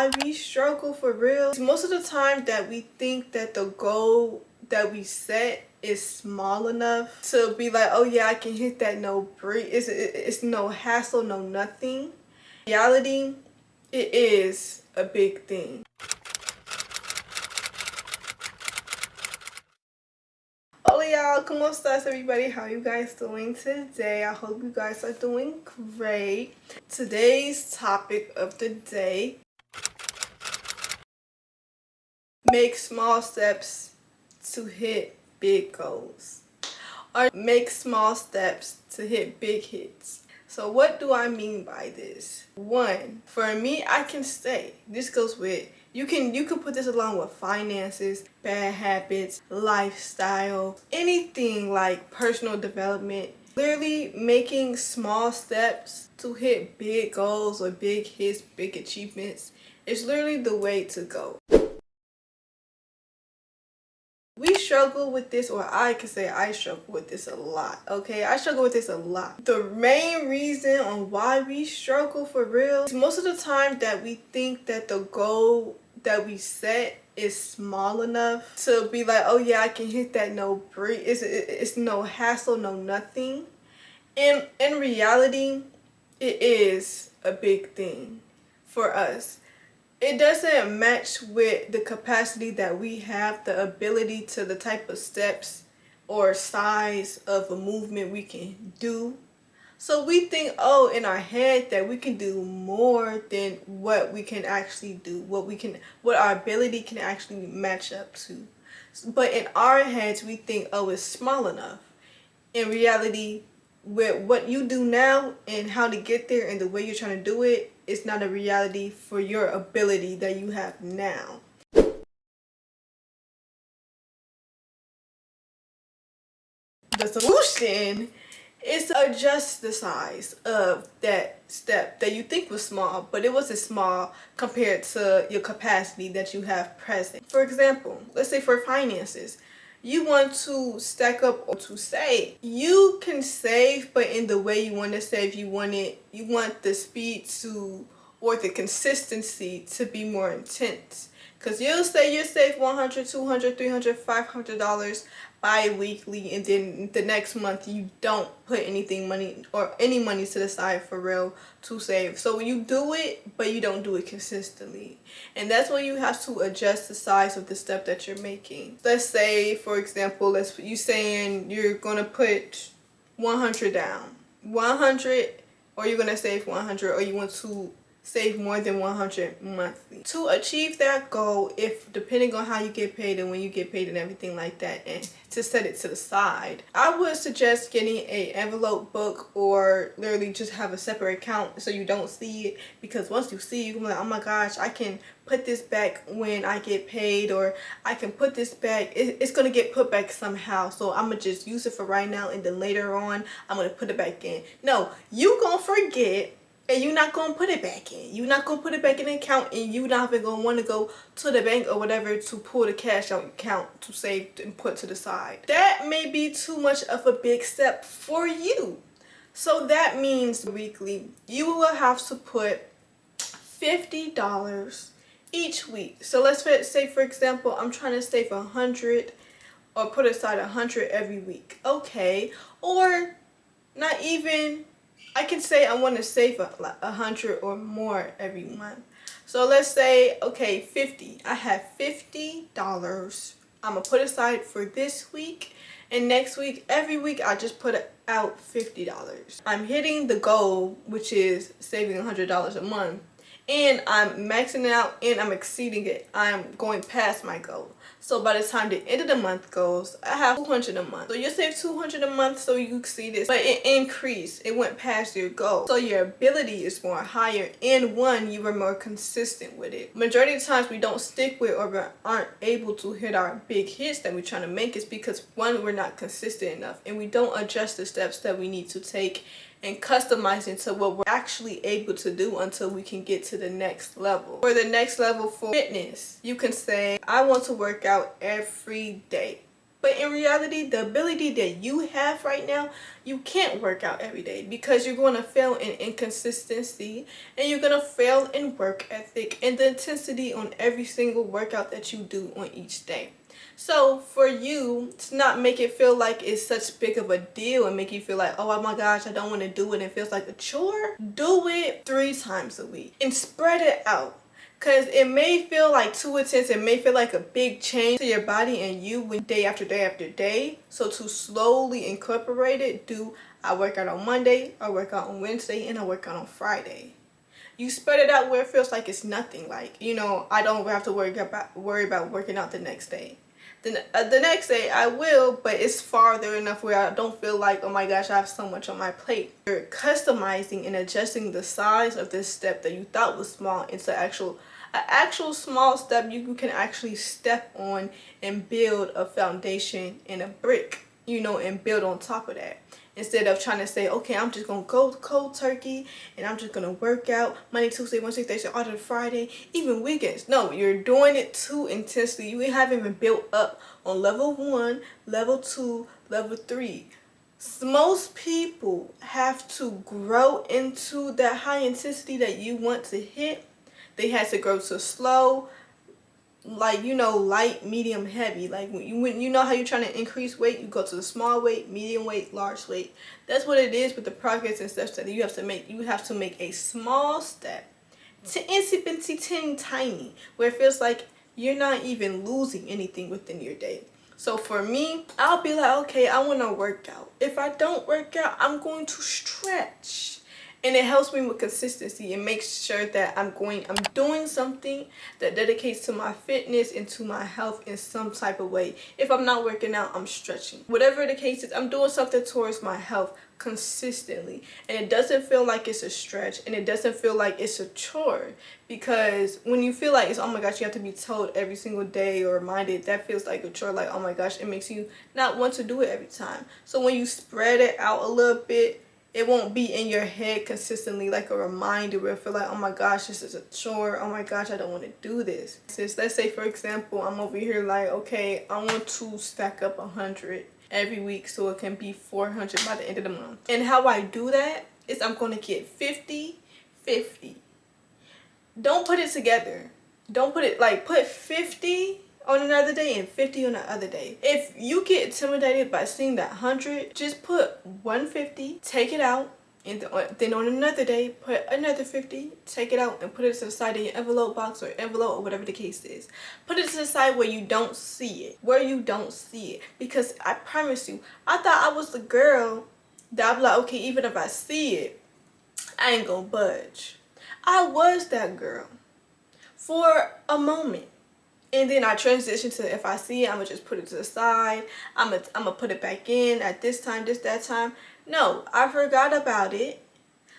why we struggle for real. Most of the time that we think that the goal that we set is small enough to be like, oh yeah, I can hit that, no break. It's no hassle, no nothing. In reality, it is a big thing. Hola y'all, ¿cómo estás everybody? How are you guys doing today? I hope you guys are doing great. Today's topic of the day: make small steps to hit big goals, or make small steps to hit big hits. So what do I mean by this? One, for me, I can say this goes with you can put this along with finances, bad habits, lifestyle, anything like personal development. Literally making small steps to hit big goals or big hits, big achievements is literally the way to go. We struggle with this, or I can say I struggle with this a lot, okay? I struggle with this a lot. The main reason on why we struggle for real is most of the time that we think that the goal that we set is small enough to be like, oh yeah, I can hit that, no break. It's no hassle, no nothing. And in reality, it is a big thing for us. It doesn't match with the capacity that we have, the ability to the type of steps or size of a movement we can do. So we think, oh, in our head that we can do more than what we can actually do, what our ability can actually match up to. But in our heads, we think, oh, it's small enough. In reality, with what you do now and how to get there and the way you're trying to do it, it's not a reality for your ability that you have now. The solution is to adjust the size of that step that you think was small, but it wasn't small compared to your capacity that you have present. For example, let's say for finances, you want to stack up or to save. You can save, but in the way you want to save, you want the speed to, or the consistency to be more intense. Because you'll say you save $100, $200, $300, $500 bi-weekly, and then the next month you don't put any money to the side for real to save. So you do it, but you don't do it consistently. And that's when you have to adjust the size of the step that you're making. Let's say, for example, you saying you're gonna put 100 down. 100, or you're gonna save 100, or you want to save more than 100 monthly. To achieve that goal, if depending on how you get paid and when you get paid and everything like that, and to set it to the side, I would suggest getting a envelope book, or literally just have a separate account so you don't see it, because once you see it, you're gonna be like, oh my gosh, I can put this back when I get paid, or I can put this back, it's gonna get put back somehow, so I'm gonna just use it for right now, and then later on I'm gonna put it back in. No, you gonna forget, and you're not going to put it back in. You're not going to put it back in the account, and you're not even going to want to go to the bank or whatever to pull the cash out account to save and put to the side. That may be too much of a big step for you. So that means weekly, you will have to put $50 each week. So let's say, for example, I'm trying to save 100 or put aside 100 every week. Okay. Or not even, I can say I want to save 100 or more every month. So let's say, okay, 50. I have $50 I'm going to put aside for this week. And next week, every week, I just put out $50. I'm hitting the goal, which is saving $100 a month. And I'm maxing it out, and I'm exceeding it. I'm going past my goal. So by the time the end of the month goes, I have $200 a month. So you save $200 a month, so you exceed it. But it increased. It went past your goal. So your ability is more higher. And one, you were more consistent with it. Majority of the times we don't stick with, or we aren't able to hit our big hits that we're trying to make, is because one, we're not consistent enough, and we don't adjust the steps that we need to take and customize into what we're actually able to do until we can get to the next level. For the next level for fitness, you can say, I want to work out every day. But in reality, the ability that you have right now, you can't work out every day because you're going to fail in inconsistency, and you're going to fail in work ethic and the intensity on every single workout that you do on each day. So for you to not make it feel like it's such big of a deal and make you feel like, oh my gosh, I don't want to do it and it feels like a chore, do it 3 times a week and spread it out. Because it may feel like too intense, it may feel like a big change to your body and you when day after day after day. So to slowly incorporate it, I work out on Monday, I work out on Wednesday, and I work out on Friday. You spread it out where it feels like it's nothing. Like, I don't have to worry about working out the next day. Then the next day I will, but it's farther enough where I don't feel like, oh my gosh, I have so much on my plate. You're customizing and adjusting the size of this step that you thought was small into an actual small step you can actually step on and build a foundation and a brick, and build on top of that. Instead of trying to say, okay, I'm just going to go cold turkey and I'm just going to work out Monday, Tuesday, Wednesday, Thursday, all to Friday, even weekends. No, you're doing it too intensely. You haven't even built up on level 1, level 2, level 3. Most people have to grow into that high intensity that you want to hit. They have to grow to slow, like, light, medium, heavy. Like when you know how you're trying to increase weight, you go to the small weight, medium weight, large weight. That's what it is with the progress and steps that you have to make. You have to make a small step to insipidity tiny, where it feels like you're not even losing anything within your day. So for me, I'll be like, okay, I want to work out. If I don't work out, I'm going to stretch. And it helps me with consistency. It makes sure that I'm doing something that dedicates to my fitness and to my health in some type of way. If I'm not working out, I'm stretching. Whatever the case is, I'm doing something towards my health consistently. And it doesn't feel like it's a stretch, and it doesn't feel like it's a chore. Because when you feel like it's, oh my gosh, you have to be told every single day or reminded, that feels like a chore. Like, oh my gosh, it makes you not want to do it every time. So when you spread it out a little bit, it won't be in your head consistently like a reminder where I feel like, oh my gosh, this is a chore. Oh my gosh, I don't want to do this. Since, let's say, for example, I'm over here like, okay, I want to stack up 100 every week so it can be 400 by the end of the month. And how I do that is I'm going to get 50, 50. Don't put it together. Don't put it like, put 50 on another day and 50 on the other day. If you get intimidated by seeing that 100, just put 150, take it out, and then on another day put another 50, take it out, and put it to the side in your envelope box or envelope or whatever the case is. Put it to the side where you don't see it, because I promise you, I thought I was the girl that I'm like, okay, even if I see it, I ain't gonna budge. I was that girl for a moment. And then I transitioned to, if I see it, I'm going to just put it to the side. I'm gonna put it back in at this time, that time. No, I forgot about it.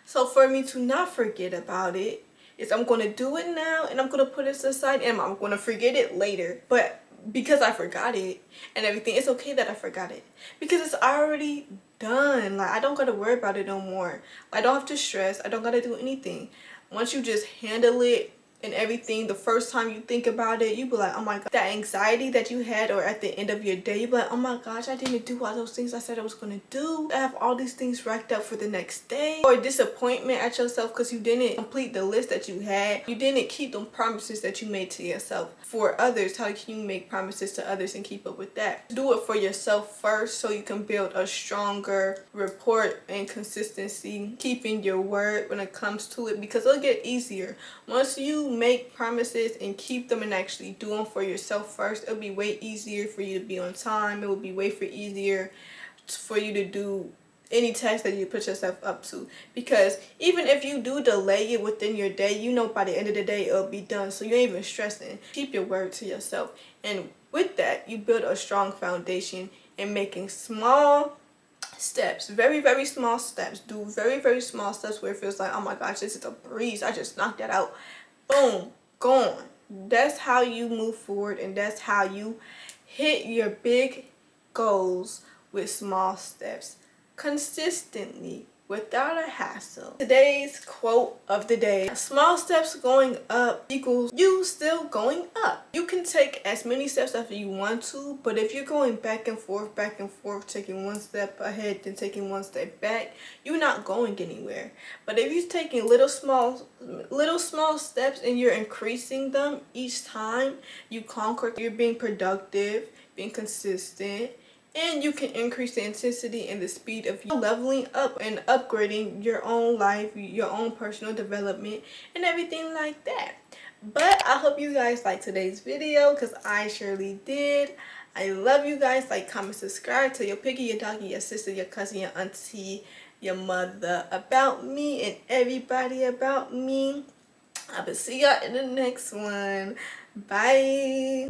So for me to not forget about it, is I'm going to do it now and I'm going to put it to the side and I'm going to forget it later. But because I forgot it and everything, it's okay that I forgot it. Because it's already done. Like, I don't got to worry about it no more. I don't have to stress. I don't got to do anything. Once you just handle it and everything, the first time you think about it, you be like, oh my god, that anxiety that you had, or at the end of your day, you be like, oh my gosh, I didn't do all those things I said I was gonna do. I have all these things racked up for the next day. Or disappointment at yourself because you didn't complete the list that you had. You didn't keep them promises that you made to yourself. For others, how can you make promises to others and keep up with that? Do it for yourself first so you can build a stronger rapport and consistency, keeping your word when it comes to it, because it'll get easier. Once you make promises and keep them and actually do them for yourself first, it'll be way easier for you to be on time. It will be way easier for you to do any task that you put yourself up to, because even if you do delay it within your day, you know by the end of the day it'll be done, so you ain't even stressing. Keep your word to yourself, and with that you build a strong foundation in making small steps, very small steps. Do very small steps where it feels like, oh my gosh, this is a breeze, I just knocked that out. Boom, gone. That's how you move forward, and that's how you hit your big goals with small steps consistently. without a hassle. Today's quote of the day: small steps going up equals you still going up. You can take as many steps as you want to, but if you're going back and forth, taking one step ahead then taking one step back, you're not going anywhere. But if you're taking little small steps and you're increasing them each time you conquer, you're being productive, being consistent, and you can increase the intensity and the speed of you leveling up and upgrading your own life, your own personal development, and everything like that. But I hope you guys liked today's video, because I surely did. I love you guys. Like, comment, subscribe. Tell your piggy, your doggy, your sister, your cousin, your auntie, your mother about me, and everybody about me. I will see y'all in the next one. Bye.